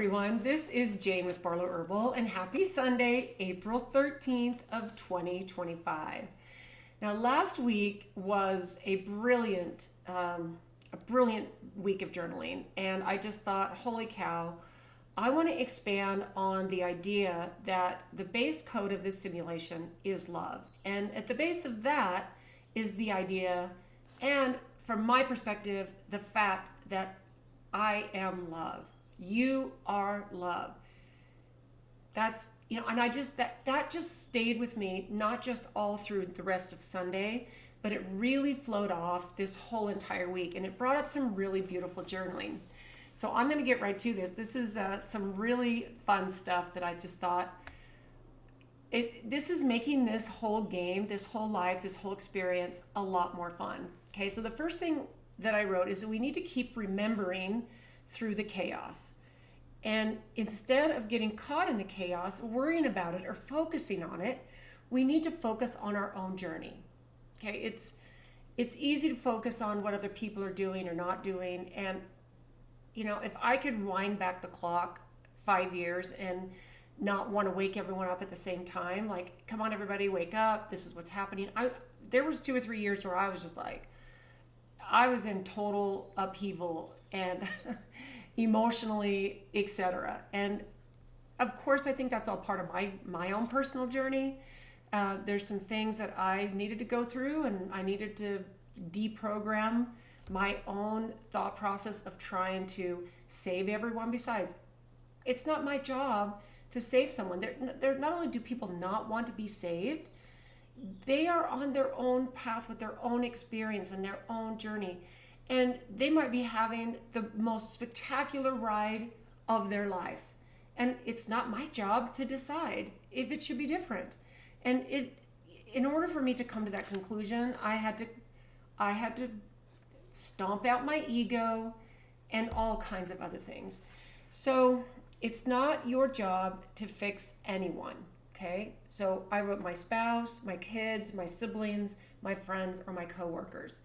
everyone. This is Jane with Barlow Herbal, and happy Sunday, April 13th of 2025. Now, last week was a brilliant week of journaling, and I just thought, holy cow, I want to expand on the idea that the base code of this simulation is love. And at the base of that is the idea, and from my perspective, the fact that I am love. You are love. That's, and I just, that just stayed with me, not just all through the rest of Sunday, but it really flowed off this whole entire week. And it brought up some really beautiful journaling. So I'm going to get right to this. This is some really fun stuff that I just thought, this is making this whole game, this whole life, this whole experience a lot more fun. Okay, so the first thing that I wrote is that we need to keep remembering through the chaos. And instead of getting caught in the chaos, worrying about it or focusing on it, we need to focus on our own journey. Okay, it's easy to focus on what other people are doing or not doing. And, if I could wind back the clock 5 years and not want to wake everyone up at the same time, like, come on, everybody, wake up. This is what's happening. There was 2 or 3 years where I was just like, I was in total upheaval and emotionally, etc. And of course, I think that's all part of my own personal journey. There's some things that I needed to go through, and I needed to deprogram my own thought process of trying to save everyone. Besides, it's not my job to save someone. They're not only do people not want to be saved, they are on their own path with their own experience and their own journey. And they might be having the most spectacular ride of their life. And it's not my job to decide if it should be different. And in order for me to come to that conclusion, I had to stomp out my ego and all kinds of other things. So it's not your job to fix anyone. Okay, so I wrote my spouse, my kids, my siblings, my friends, or my coworkers.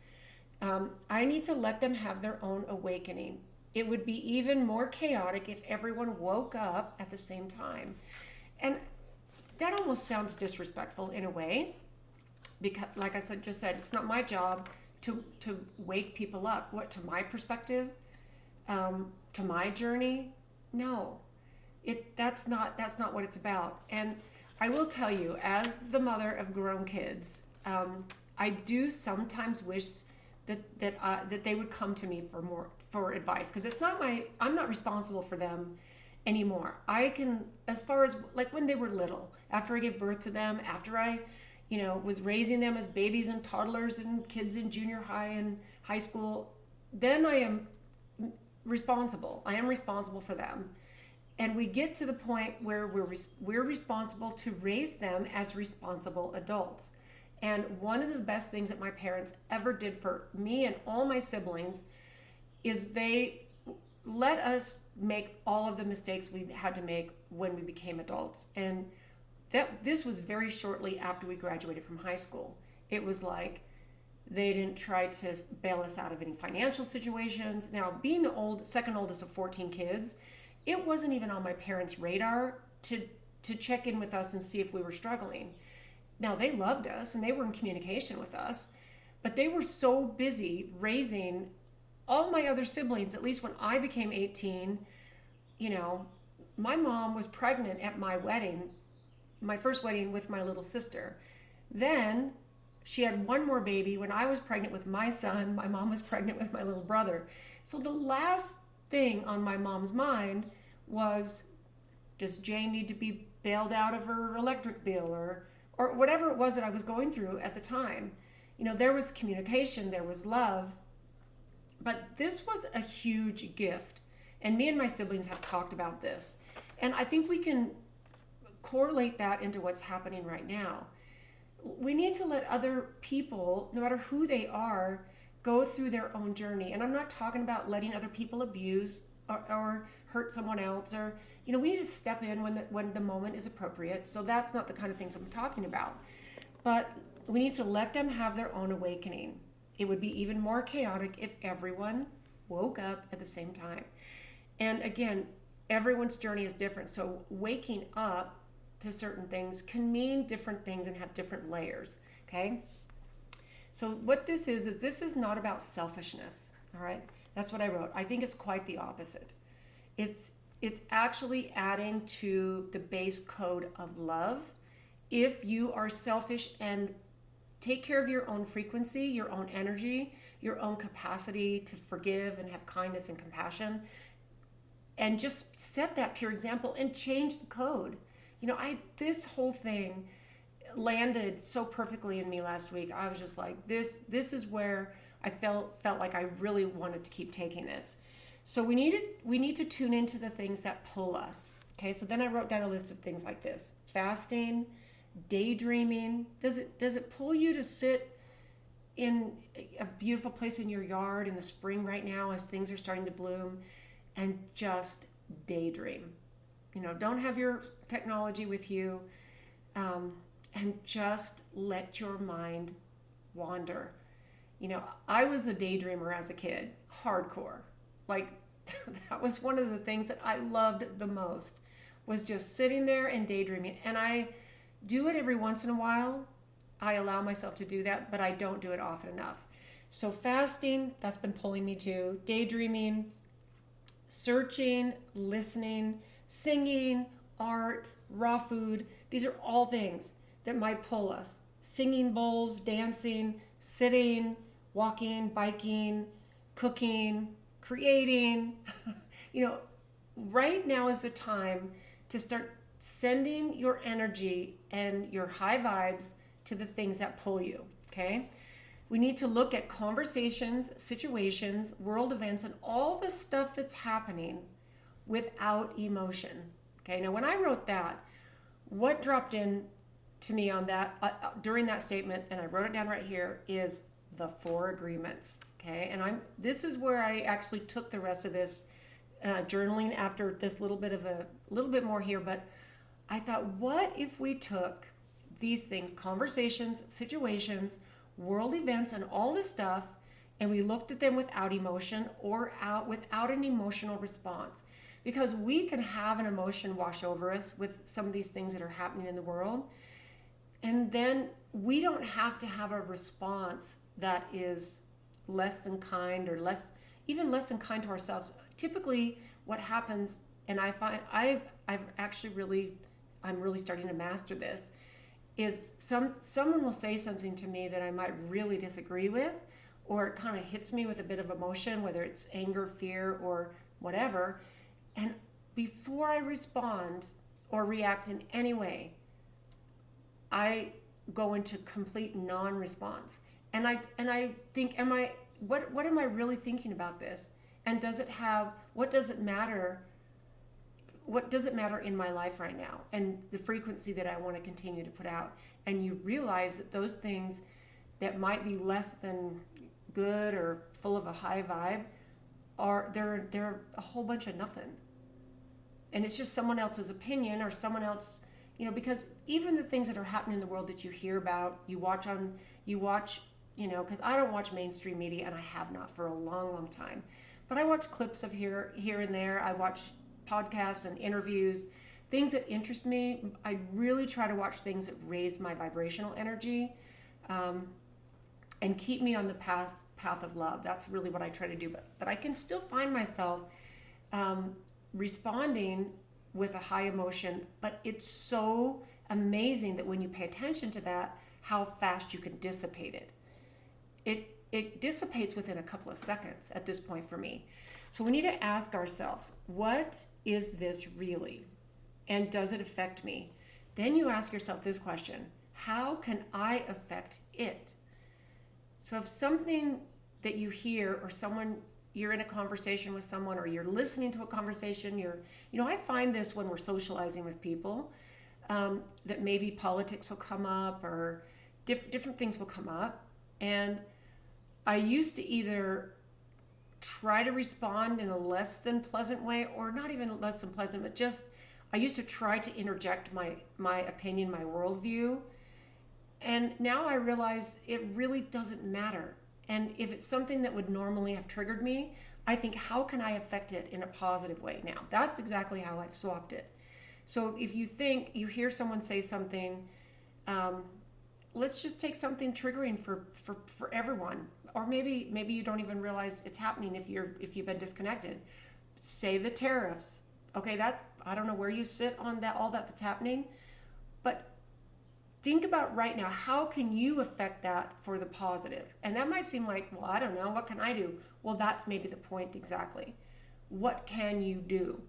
I need to let them have their own awakening. It would be even more chaotic if everyone woke up at the same time. And that almost sounds disrespectful in a way, because, like I just said, it's not my job to wake people up. What, to my perspective, to my journey? No, that's not what it's about. And I will tell you, as the mother of grown kids, I do sometimes wish that they would come to me for advice, because I'm not responsible for them anymore. I can, as far as like when they were little, after I gave birth to them, after I, was raising them as babies and toddlers and kids in junior high and high school, then I am responsible. I am responsible for them. And we get to the point where we're responsible to raise them as responsible adults. And one of the best things that my parents ever did for me and all my siblings is they let us make all of the mistakes we had to make when we became adults. And this was very shortly after we graduated from high school. It was like they didn't try to bail us out of any financial situations. Now, being the second oldest of 14 kids, it wasn't even on my parents' radar to check in with us and see if we were struggling. Now, they loved us and they were in communication with us, but they were so busy raising all my other siblings. At least when I became 18, my mom was pregnant at my wedding, my first wedding with my little sister. Then she had one more baby. When I was pregnant with my son, my mom was pregnant with my little brother. So the last thing on my mom's mind was, does Jane need to be bailed out of her electric bill or whatever it was that I was going through at the time. There was communication, there was love, but this was a huge gift. And me and my siblings have talked about this. And I think we can correlate that into what's happening right now. We need to let other people, no matter who they are, go through their own journey. And I'm not talking about letting other people abuse or hurt someone else, or we need to step in when the moment is appropriate. So that's not the kind of things I'm talking about. But we need to let them have their own awakening. It would be even more chaotic if everyone woke up at the same time. And again, everyone's journey is different. So waking up to certain things can mean different things and have different layers. Okay. So what this is this is not about selfishness. All right. That's what I wrote. I think it's quite the opposite. It's actually adding to the base code of love. If you are selfish and take care of your own frequency, your own energy, your own capacity to forgive and have kindness and compassion, and just set that pure example and change the code. This whole thing landed so perfectly in me last week. I was just like, this is where I felt like I really wanted to keep taking this. So we need to tune into the things that pull us. Okay, so then I wrote down a list of things like this: fasting, daydreaming. Does it pull you to sit in a beautiful place in your yard in the spring right now as things are starting to bloom and just daydream? Don't have your technology with you, and just let your mind wander. I was a daydreamer as a kid, hardcore. Like, that was one of the things that I loved the most, was just sitting there and daydreaming. And I do it every once in a while. I allow myself to do that, but I don't do it often enough. So fasting, that's been pulling me to. Daydreaming, searching, listening, singing, art, raw food. These are all things that might pull us. Singing bowls, dancing, sitting, walking, biking, cooking, creating. Right now is the time to start sending your energy and your high vibes to the things that pull you, okay? We need to look at conversations, situations, world events, and all the stuff that's happening without emotion, okay? Now, when I wrote that, what dropped in to me on that during that statement, and I wrote it down right here, is the 4 agreements, okay? And this is where I actually took the rest of this journaling after this little bit more here, but I thought, what if we took these things, conversations, situations, world events, and all this stuff, and we looked at them without emotion or without an emotional response? Because we can have an emotion wash over us with some of these things that are happening in the world, and then we don't have to have a response that is less than kind or even less than kind to ourselves. Typically what happens, and I find I'm really starting to master this, is someone will say something to me that I might really disagree with, or it kind of hits me with a bit of emotion, whether it's anger, fear, or whatever. And before I respond or react in any way, I go into complete non-response. And I think, what am I really thinking about this? And what does it matter in my life right now, and the frequency that I want to continue to put out? And you realize that those things that might be less than good or full of a high vibe they're a whole bunch of nothing. And it's just someone else's opinion, or someone else, because even the things that are happening in the world that you hear about, you watch, because I don't watch mainstream media, and I have not for a long, long time. But I watch clips of here and there. I watch podcasts and interviews, things that interest me. I really try to watch things that raise my vibrational energy, and keep me on the path of love. That's really what I try to do. But I can still find myself responding with a high emotion. But it's so amazing that when you pay attention to that, how fast you can dissipate it. It dissipates within a couple of seconds at this point for me. So we need to ask ourselves, what is this really? And does it affect me? Then you ask yourself this question: how can I affect it? So if something that you hear, or you're in a conversation with someone, or you're listening to a conversation, I find this when we're socializing with people, that maybe politics will come up, or different things will come up. And I used to either try to respond in a less than pleasant way, or not even less than pleasant, but just, I used to try to interject my opinion, my worldview. And now I realize it really doesn't matter. And if it's something that would normally have triggered me, I think, how can I affect it in a positive way now? That's exactly how I've swapped it. So if you think, you hear someone say something, let's just take something triggering for everyone. Or maybe you don't even realize it's happening if you've been disconnected. Say the tariffs. Okay, I don't know where you sit on that, all that's happening, but think about right now, how can you affect that for the positive? And that might seem like, well, I don't know, what can I do? Well, that's maybe the point exactly. What can you do?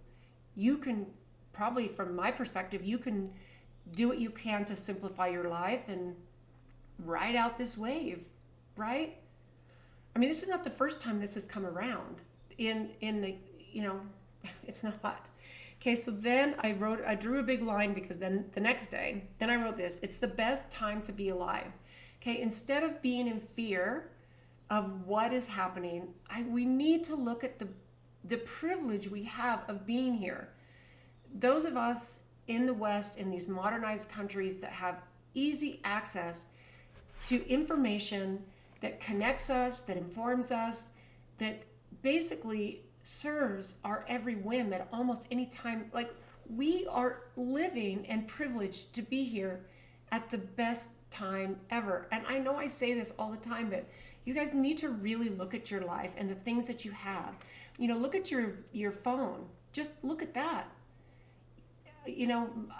You can probably, from my perspective, you can do what you can to simplify your life and ride out this wave, right? I mean, this is not the first time this has come around in the, it's not. Okay, so then I drew a big line, because then the next day, then I wrote this: it's the best time to be alive. Okay, instead of being in fear of what is happening, we need to look at the privilege we have of being here. Those of us in the West, in these modernized countries that have easy access to information that connects us, that informs us, that basically serves our every whim at almost any time. Like, we are living and privileged to be here at the best time ever. And I know I say this all the time, but you guys need to really look at your life and the things that you have. Look at your phone. Just look at that.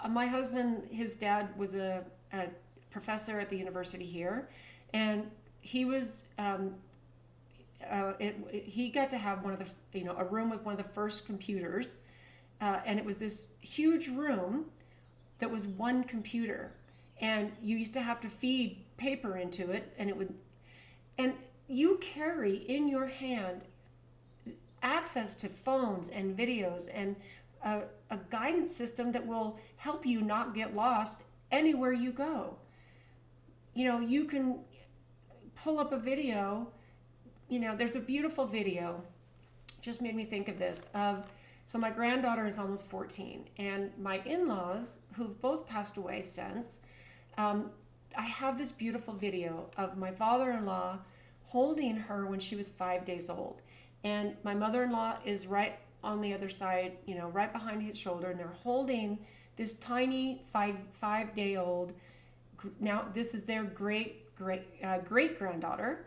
My husband, his dad was a professor at the university here, and he was he got to have one of the a room with one of the first computers, and it was this huge room that was one computer, and you used to have to feed paper into it, and you carry in your hand access to phones and videos and a guidance system that will help you not get lost anywhere you go. You can pull up a video. There's a beautiful video, just made me think of this, so my granddaughter is almost 14, and my in-laws, who've both passed away since, I have this beautiful video of my father-in-law holding her when she was 5 days old. And my mother-in-law is right on the other side, right behind his shoulder, and they're holding this tiny five-day-old. Now, this is their great-granddaughter.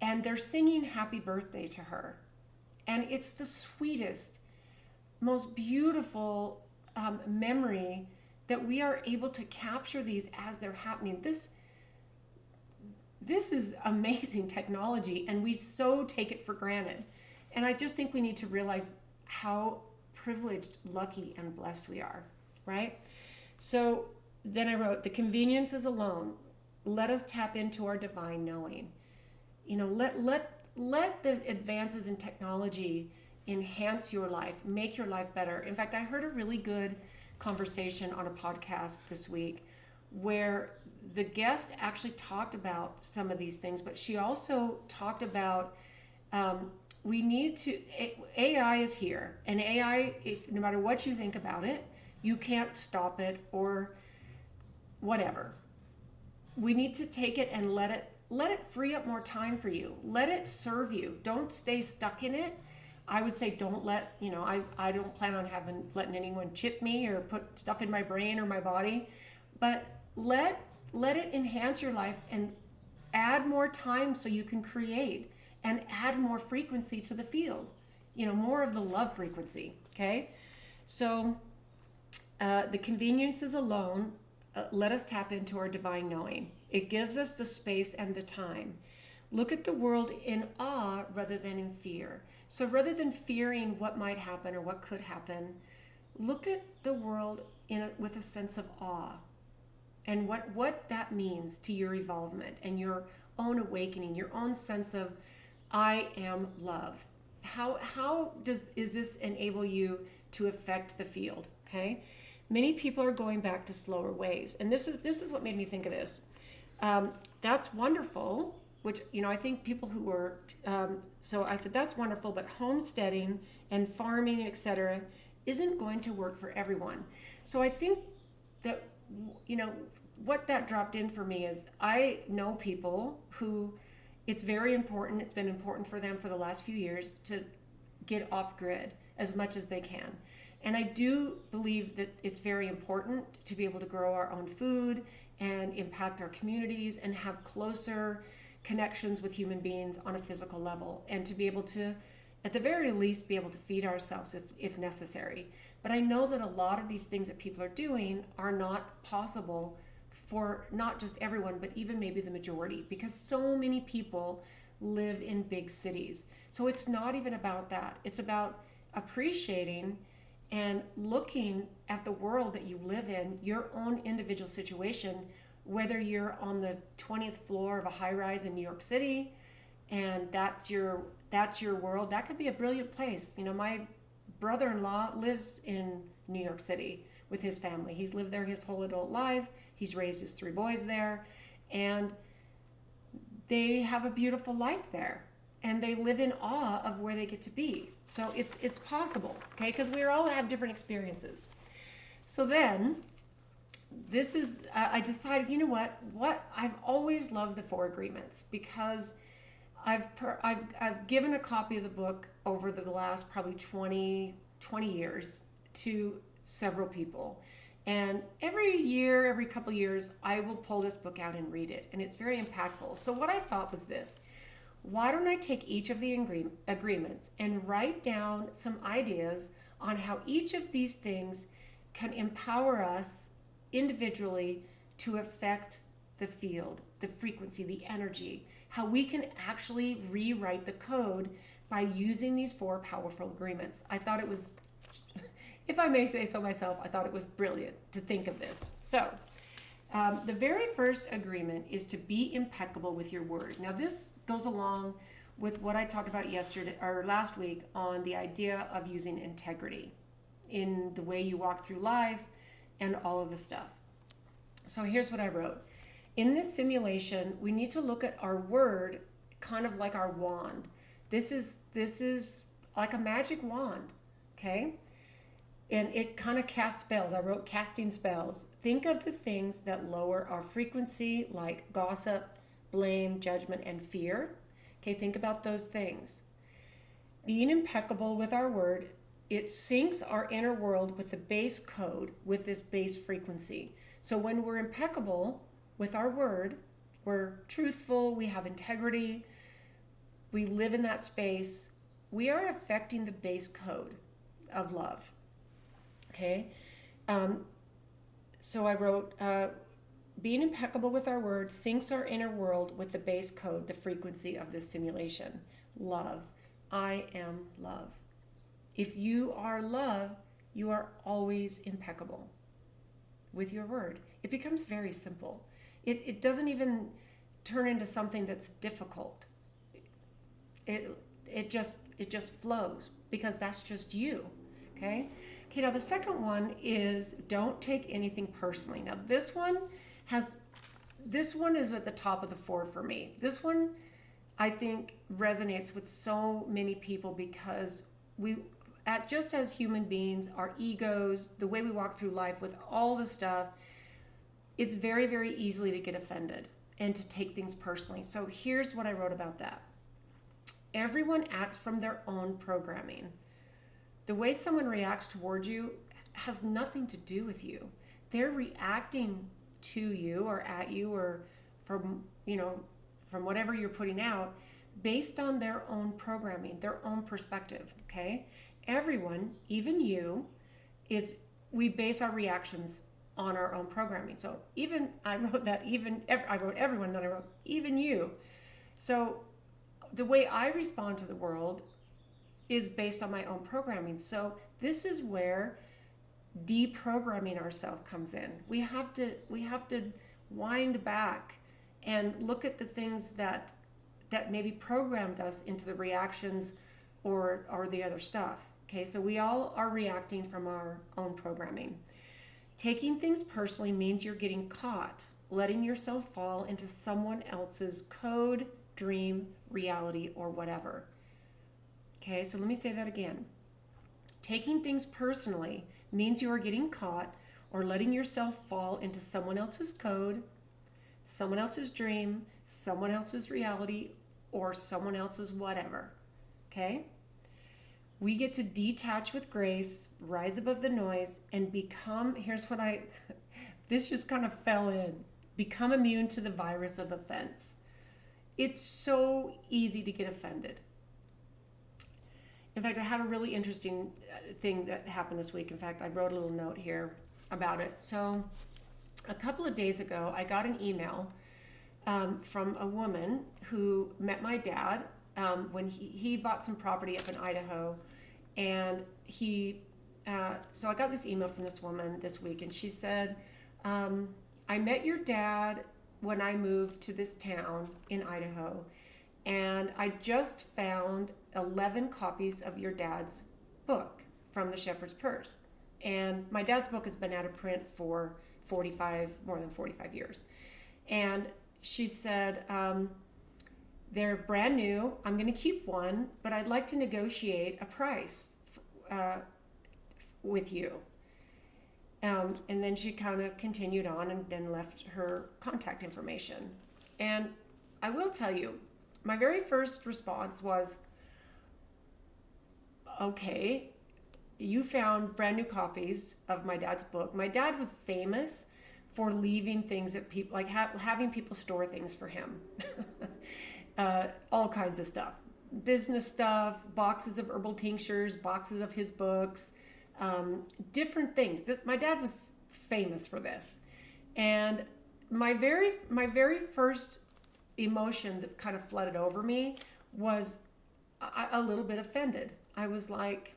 And they're singing happy birthday to her. And it's the sweetest, most beautiful memory that we are able to capture these as they're happening. This is amazing technology, and we so take it for granted. And I just think we need to realize how privileged, lucky, and blessed we are, right? So then I wrote, the conveniences alone, let us tap into our divine knowing. Let the advances in technology enhance your life, make your life better. In fact, I heard a really good conversation on a podcast this week where the guest actually talked about some of these things, but she also talked about AI is here, and AI, no matter what you think about it, you can't stop it or whatever. We need to take it and let it free up more time for you. Let it serve you. Don't stay stuck in it. I would say don't let, I don't plan on letting anyone chip me or put stuff in my brain or my body, but let it enhance your life and add more time so you can create, and add more frequency to the field, more of the love frequency, okay? So the conveniences alone, let us tap into our divine knowing. It gives us the space and the time. Look at the world in awe rather than in fear. So rather than fearing what might happen or what could happen, look at the world with a sense of awe, and what that means to your evolvement and your own awakening, your own sense of, I am love. How is this enable you to affect the field? Okay, many people are going back to slower ways, and this is what made me think of this. That's wonderful, which I think people who were so I said that's wonderful, but homesteading and farming, etc., isn't going to work for everyone. So I think that what that dropped in for me is I know people who It's very important. It's been important for them for the last few years to get off grid as much as they can. And I do believe that it's very important to be able to grow our own food and impact our communities and have closer connections with human beings on a physical level, and to be able to, at the very least, be able to feed ourselves if necessary. But I know that a lot of these things that people are doing are not possible for not just everyone, but even maybe the majority, because so many people live in big cities. So it's not even about that. It's about appreciating and looking at the world that you live in, your own individual situation, whether you're on the 20th floor of a high-rise in New York City and that's your world. That could be a brilliant place. You know, my brother-in-law lives in New York City with his family. He's lived there his whole adult life. He's raised his 3 boys there, and they have a beautiful life there, and they live in awe of where they get to be. So it's possible, okay? Because we all have different experiences. So then, this is I decided, you know what? I've always loved the 4 agreements, because I've given a copy of the book over the last probably 20 years to several people. And every couple years, I will pull this book out and read it. And it's very impactful. So what I thought was this: why don't I take each of the agreements and write down some ideas on how each of these things can empower us individually to affect the field, the frequency, the energy, how we can actually rewrite the code by using these 4 powerful agreements. I thought it was, if I may say so myself, I thought it was brilliant to think of this. So the very first agreement is to be impeccable with your word. Now this goes along with what I talked about last week on the idea of using integrity in the way you walk through life and all of the stuff. So here's what I wrote. In this simulation, we need to look at our word kind of like our wand. This is like a magic wand, okay? And it kind of casts spells. I wrote casting spells. Think of the things that lower our frequency, like gossip, blame, judgment, and fear. Okay, think about those things. Being impeccable with our word, it syncs our inner world with the base code, with this base frequency. So when we're impeccable with our word, we're truthful, we have integrity, we live in that space, we are affecting the base code of love. Okay? So I wrote, being impeccable with our word syncs our inner world with the base code, the frequency of this simulation. Love. I am love. If you are love, you are always impeccable with your word. It becomes very simple. It doesn't even turn into something that's difficult. It just flows, because that's just you. Okay, now the second one is don't take anything personally. Now this one is at the top of the 4 for me. This one I think resonates with so many people, because just as human beings, our egos, the way we walk through life with all the stuff, it's very, very easily to get offended and to take things personally. So here's what I wrote about that. Everyone acts from their own programming. The way someone reacts toward you has nothing to do with you. They're reacting to you or at you or from whatever you're putting out based on their own programming, their own perspective, okay? Everyone, even you, we base our reactions on our own programming. So I wrote everyone, then I wrote even you. So the way I respond to the world is based on my own programming. So this is where deprogramming ourselves comes in. We have to wind back and look at the things that maybe programmed us into the reactions or the other stuff. Okay, so we all are reacting from our own programming. Taking things personally means you're getting caught, letting yourself fall into someone else's code, dream, reality, or whatever. Okay, so let me say that again. Taking things personally means you are getting caught or letting yourself fall into someone else's code, someone else's dream, someone else's reality, or someone else's whatever. Okay? We get to detach with grace, rise above the noise, and become, this just kind of fell in, become immune to the virus of offense. It's so easy to get offended. In fact, I had a really interesting thing that happened this week. In fact, I wrote a little note here about it. So a couple of days ago, I got an email from a woman who met my dad when he bought some property up in Idaho. And so I got this email from this woman this week, and she said, I met your dad when I moved to this town in Idaho, and I just found 11 copies of your dad's book from the Shepherd's Purse. And my dad's book has been out of print for more than 45 years. And she said, they're brand new. I'm going to keep one, but I'd like to negotiate a price with you. And then she kind of continued on and then left her contact information. And I will tell you, my very first response was, okay, you found brand new copies of my dad's book. My dad was famous for leaving things at people, like having people store things for him. All kinds of stuff, business stuff, boxes of herbal tinctures, boxes of his books, different things. My dad was famous for this. And my very first emotion that kind of flooded over me was a little bit offended. I was like,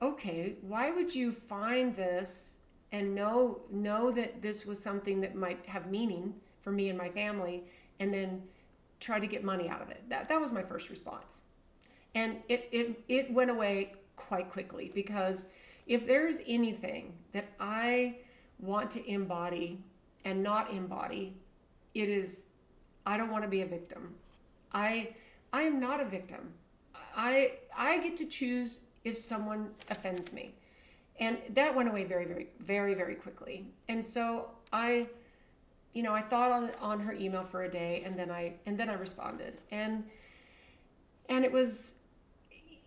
okay, why would you find this and know that this was something that might have meaning for me and my family, and then try to get money out of it? That was my first response. And it went away quite quickly, because if there's anything that I want to embody and not embody, it is, I don't want to be a victim. I am not a victim. I get to choose if someone offends me. And that went away very, very, very, very quickly. And so I thought on her email for a day, and then I responded. And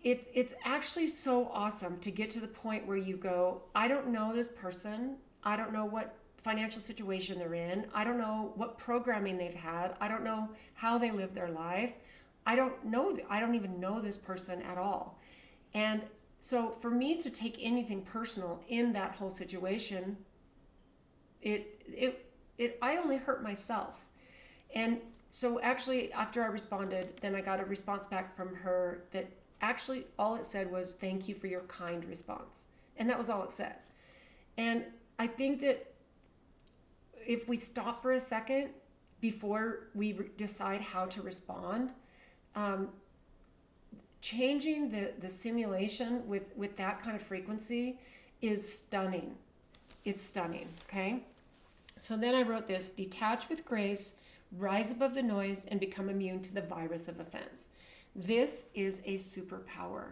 it's actually so awesome to get to the point where you go, I don't know this person. I don't know what financial situation they're in. I don't know what programming they've had. I don't know how they live their life. I don't even know this person at all. And so for me to take anything personal in that whole situation, I only hurt myself. And so actually, after I responded, then I got a response back from her that actually all it said was, thank you for your kind response. And that was all it said. And I think that if we stop for a second before we decide how to respond, changing the simulation with that kind of frequency is stunning. It's stunning, okay? So then I wrote this: detach with grace, rise above the noise, and become immune to the virus of offense. This is a superpower,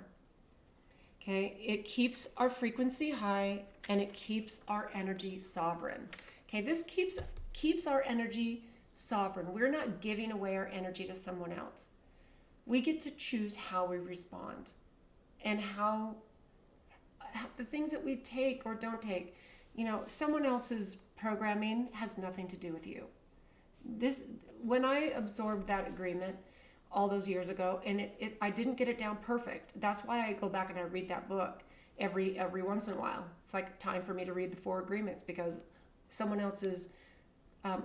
okay? It keeps our frequency high, and it keeps our energy sovereign. Okay, this keeps our energy sovereign. We're not giving away our energy to someone else. We get to choose how we respond, and how the things that we take or don't take. Someone else's programming has nothing to do with you. When I absorbed that agreement all those years ago, and I didn't get it down perfect. That's why I go back and I read that book every once in a while. It's like time for me to read the 4 agreements, because someone else's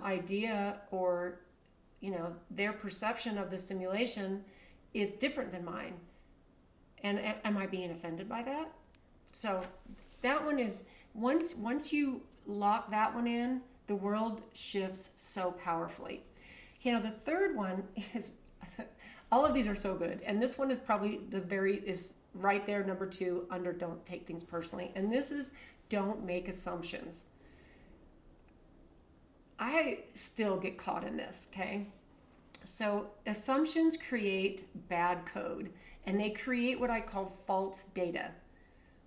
idea or their perception of the simulation is different than mine. And am I being offended by that? So that one is, once you lock that one in, the world shifts so powerfully. The third one is, all of these are so good, and this one is probably is right there, number 2 under don't take things personally. And this is, don't make assumptions. I still get caught in this, okay? So assumptions create bad code, and they create what I call false data.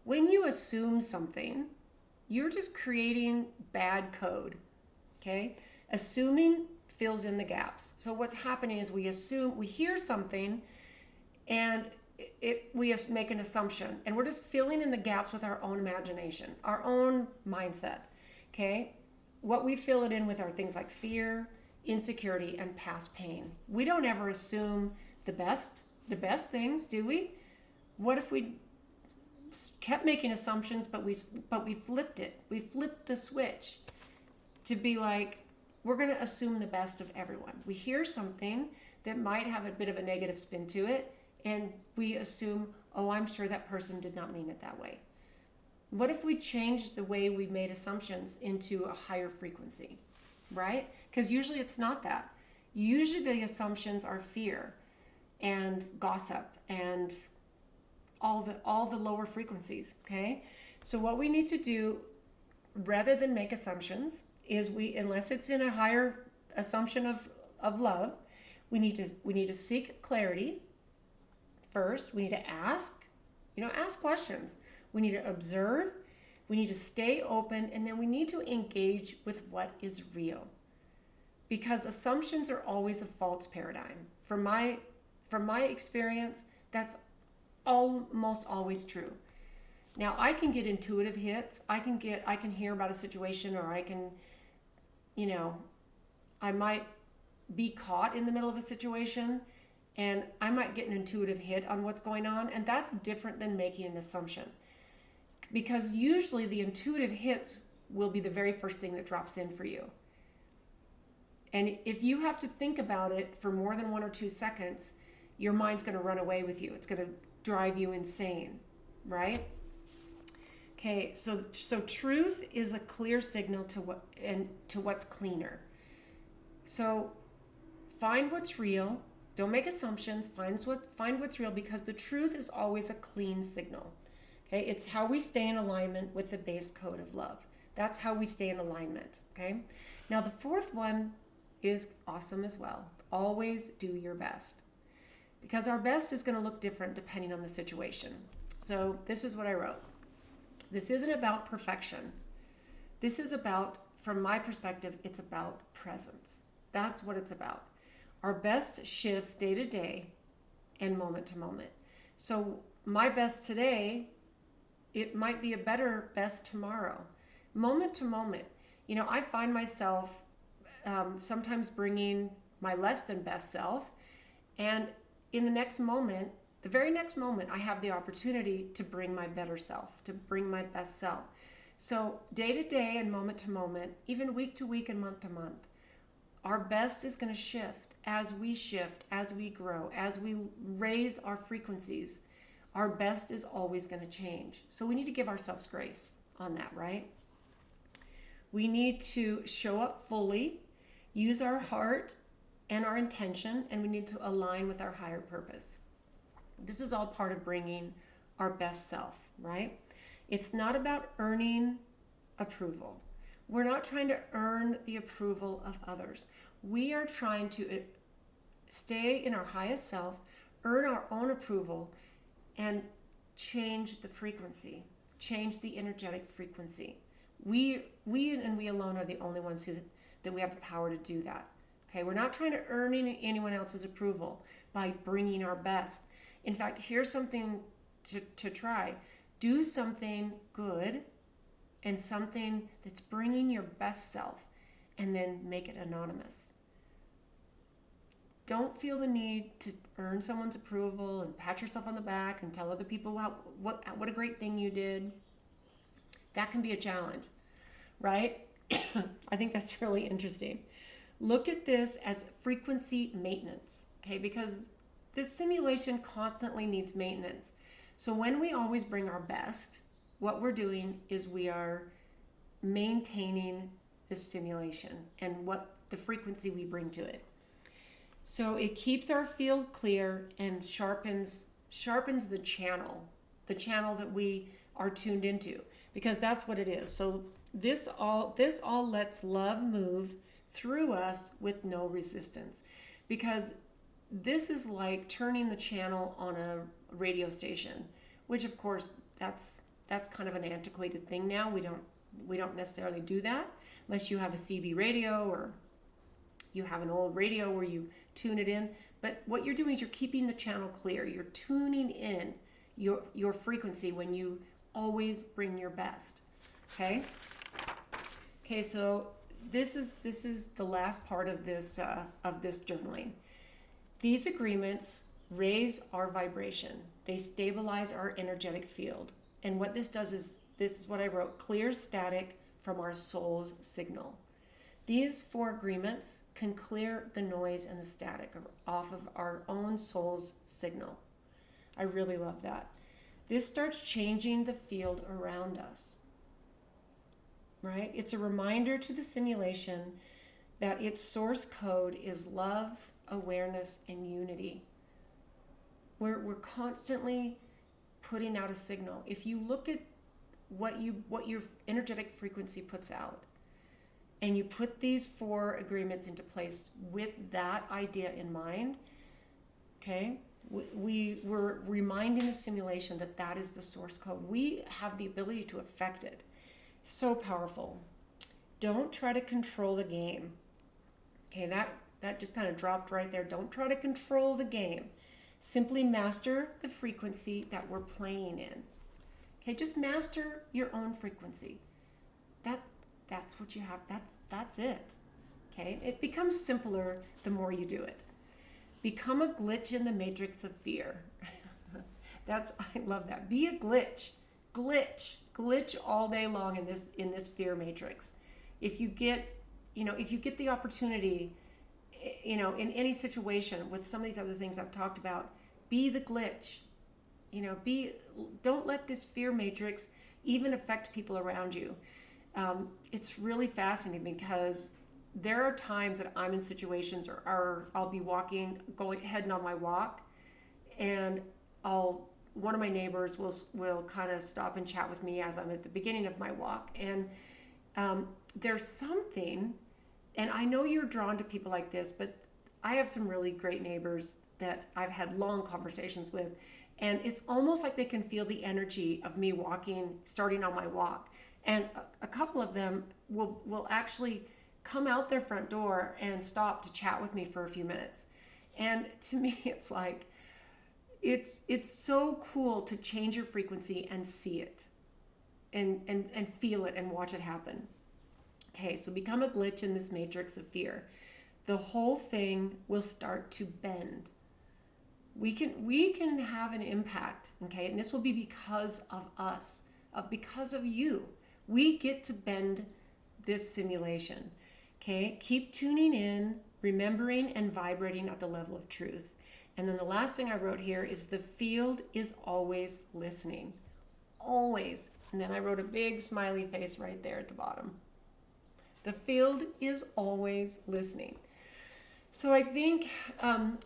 When you assume something, you're just creating bad code, okay? Assuming fills in the gaps. So what's happening is we hear something, and we make an assumption, and we're just filling in the gaps with our own imagination, our own mindset. Okay, what we fill it in with are things like fear, insecurity, and past pain. We don't ever assume the best things, do we? What if we kept making assumptions, but we flipped it? We flipped the switch to be like, we're going to assume the best of everyone. We hear something that might have a bit of a negative spin to it, and we assume, oh, I'm sure that person did not mean it that way. What if we changed the way we made assumptions into a higher frequency, right? Because usually it's not that. Usually the assumptions are fear and gossip and all the lower frequencies, okay? So what we need to do, rather than make assumptions, is unless it's in a higher assumption of love, we need to seek clarity first. We need to ask questions. We need to observe. We need to stay open, and then we need to engage with what is real. Because assumptions are always a false paradigm. From my experience, that's almost always true. Now, I can get intuitive hits. I can hear about a situation, or I might be caught in the middle of a situation, and I might get an intuitive hit on what's going on, and that's different than making an assumption. Because usually the intuitive hits will be the very first thing that drops in for you. And if you have to think about it for more than 1 or 2 seconds, your mind's going to run away with you. It's going to drive you insane, right? Okay, so truth is a clear signal to what's cleaner. So find what's real. Don't make assumptions. Find what's real, because the truth is always a clean signal. Okay, it's how we stay in alignment with the base code of love. That's how we stay in alignment. Okay, now the fourth one is awesome as well. Always do your best, because our best is going to look different depending on the situation. So this is what I wrote. This isn't about perfection. This is about, from my perspective, it's about presence. That's what it's about. Our best shifts day to day and moment to moment. So my best today, it might be a better best tomorrow. Moment to moment. I find myself sometimes bringing my less than best self, and in the very next moment, I have the opportunity to bring my better self, to bring my best self. So day to day and moment to moment, even week to week and month to month, our best is going to shift, as we grow, as we raise our frequencies. Our best is always going to change. So we need to give ourselves grace on that, right? We need to show up fully, use our heart and our intention, and we need to align with our higher purpose. This is all part of bringing our best self, right? It's not about earning approval. We're not trying to earn the approval of others. We are trying to stay in our highest self, earn our own approval, and change the frequency, change the energetic frequency. We and we alone are the only ones that we have the power to do that. Okay, we're not trying to earn anyone else's approval by bringing our best. In fact, here's something to try. Do something good and something that's bringing your best self, and then make it anonymous. Don't feel the need to earn someone's approval and pat yourself on the back and tell other people what a great thing you did. That can be a challenge, right? I think that's really interesting. Look at this as frequency maintenance, okay? Because this simulation constantly needs maintenance. So when we always bring our best, what we're doing is we are maintaining this simulation and what the frequency we bring to it. So it keeps our field clear and sharpens the channel that we are tuned into, because that's what it is. So this all lets love move through us with no resistance, because this is like turning the channel on a radio station, which of course that's kind of an antiquated thing now. We don't necessarily do that unless you have a CB radio or you have an old radio where you tune it in. But what you're doing is you're keeping the channel clear. You're tuning in your frequency when you always bring your best. Okay? Okay, so this is the last part of this journaling. These agreements raise our vibration. They stabilize our energetic field. And what this does is, this is what I wrote, clears static from our soul's signal. These 4 agreements can clear the noise and the static off of our own soul's signal. I really love that. This starts changing the field around us, right? It's a reminder to the simulation that its source code is love, awareness, and unity. We're constantly putting out a signal. If you look at what your energetic frequency puts out, and you put these 4 agreements into place with that idea in mind, okay, we're reminding the simulation that that is the source code. We have the ability to affect it. So powerful. Don't try to control the game. Okay, that just kind of dropped right there. Don't try to control the game. Simply master the frequency that we're playing in. Okay, just master your own frequency. That's what you have. That's it. Okay, it becomes simpler the more you do it. Become a glitch in the matrix of fear. I love that. Be a glitch all day long in this fear matrix. If you get the opportunity, in any situation with some of these other things I've talked about, be the glitch. Don't let this fear matrix even affect people around you. It's really fascinating because there are times that I'm in situations or I'll be heading on my walk, and one of my neighbors will kind of stop and chat with me as I'm at the beginning of my walk. And there's something, and I know you're drawn to people like this, but I have some really great neighbors that I've had long conversations with, and it's almost like they can feel the energy of me starting on my walk. And a couple of them will actually come out their front door and stop to chat with me for a few minutes. And to me, it's like, it's so cool to change your frequency and see it and feel it and watch it happen. Okay, so become a glitch in this matrix of fear. The whole thing will start to bend. We can have an impact, okay? And this will be because of us, because of you. We get to bend this simulation, okay? Keep tuning in, remembering and vibrating at the level of truth. And then the last thing I wrote here is the field is always listening. Always. And then I wrote a big smiley face right there at the bottom. The field is always listening. So I think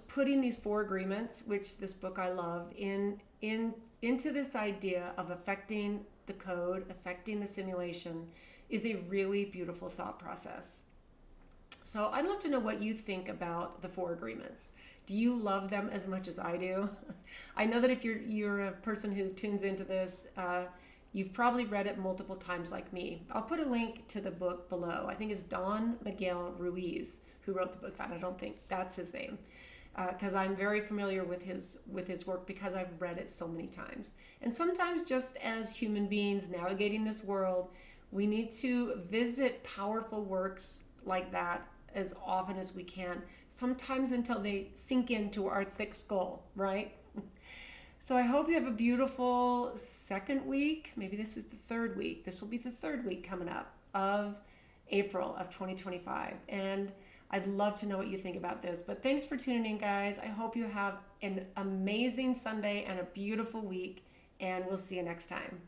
putting these 4 agreements, which this book I love, into this idea of affecting the code, affecting the simulation, is a really beautiful thought process. So I'd love to know what you think about the 4 agreements. Do you love them as much as I do? I know that if you're a person who tunes into this, you've probably read it multiple times like me. I'll put a link to the book below. I think it's Don Miguel Ruiz who wrote the book. I don't think that's his name, because I'm very familiar with his work because I've read it so many times. And sometimes, just as human beings navigating this world, we need to visit powerful works like that as often as we can, sometimes until they sink into our thick skull, right? So I hope you have a beautiful second week. Maybe this is the 3rd week. This will be the 3rd week coming up of April of 2025. And I'd love to know what you think about this. But thanks for tuning in, guys. I hope you have an amazing Sunday and a beautiful week. And we'll see you next time.